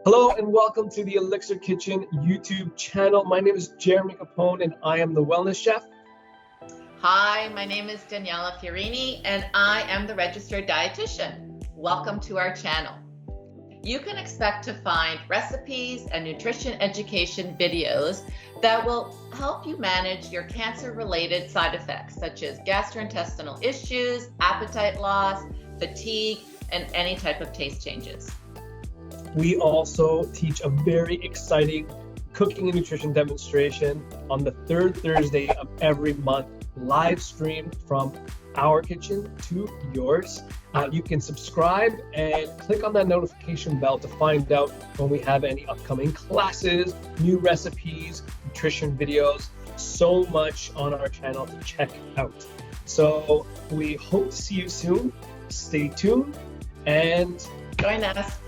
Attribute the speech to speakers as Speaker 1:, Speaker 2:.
Speaker 1: Hello and welcome to the Elixir Kitchen YouTube channel. My name is Jeremy Capone and I am the wellness chef.
Speaker 2: Hi, my name is Daniela Fiorini and I am the registered dietitian. Welcome to our channel. You can expect to find recipes and nutrition education videos that will help you manage your cancer-related side effects such as gastrointestinal issues, appetite loss, fatigue, and any type of taste changes.
Speaker 1: We also teach a very exciting cooking and nutrition demonstration on the third Thursday of every month, live streamed from our kitchen to yours. You can subscribe and click on that notification bell to find out when we have any upcoming classes, new recipes, nutrition videos, so much on our channel to check out. So we hope to see you soon. Stay tuned and
Speaker 2: join us.